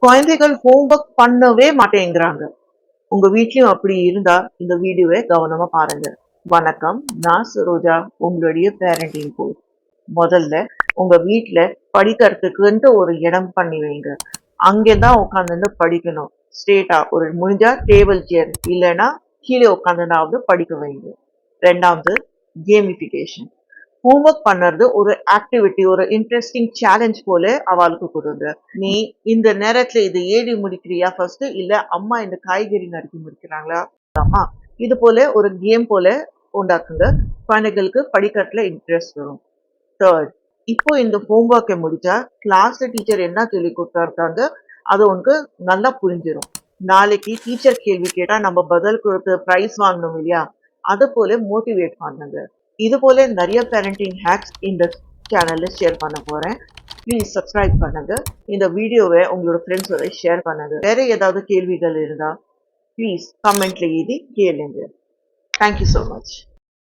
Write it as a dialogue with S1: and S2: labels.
S1: குழந்தைகள் ஹோம்ஒர்க் பண்ணவே மாட்டேங்கிறாங்க. உங்க வீட்லயும் அப்படி இருந்தா இந்த வீடியோவை கவனமா பாருங்க. வணக்கம், நான் சரோஜா, உங்களுடைய பேரண்டிங் கோச். முதல்ல உங்க வீட்ல படிக்கிறதுக்குன்ட்டு ஒரு இடம் பண்ணி வைங்க. அங்கேதான் உட்காந்துட்டு படிக்கணும். ஸ்ட்ரெயிட்டா ஒரு முடிஞ்சா டேபிள் சேர் இல்லைன்னா கீழே உட்காந்துனாவது படிக்க வைங்க. ரெண்டாவது, கேமிஃபிகேஷன். ஹோம்ஒர்க் பண்ணுறது ஒரு ஆக்டிவிட்டி, ஒரு இன்ட்ரெஸ்டிங் சேலஞ்ச் போல அவளுக்கு கொடுங்க. நீ இந்த நேரத்துல இது ஏடி முடிக்கிறியா ஃபர்ஸ்ட், இல்ல அம்மா இந்த காய்கறி நறுக்கி முடிக்கிறாங்களா, அம்மா இது போல ஒரு கேம் போல உண்டாக்குங்க. குழந்தைகளுக்கு படிக்கிறதுல இன்ட்ரெஸ்ட் வரும். தேர்ட், இப்போ இந்த ஹோம்ஒர்க்கை முடிச்சா கிளாஸ்ல டீச்சர் என்ன சொல்லி கொடுத்தாருக்காங்க அது உனக்கு நல்லா புரிஞ்சிடும். நாளைக்கு டீச்சர் கேள்வி கேட்டா நம்ம பதில் கொடுத்து ப்ரைஸ் வாங்கணும் இல்லையா, அது போல மோட்டிவேட் பண்ணுங்க. இது போல நிறைய பேரண்டிங் ஹேக்ஸ் இந்த சேனல்ல ஷேர் பண்ண போறேன். ப்ளீஸ் சப்ஸ்கிரைப் பண்ணுங்க. இந்த வீடியோவை உங்களோட ஃப்ரெண்ட்ஸோட ஷேர் பண்ணுங்க. வேற ஏதாவது கேள்விகள் இருந்தா ப்ளீஸ் கமெண்ட்ல எழுதி கேளுங்க. Thank you so much.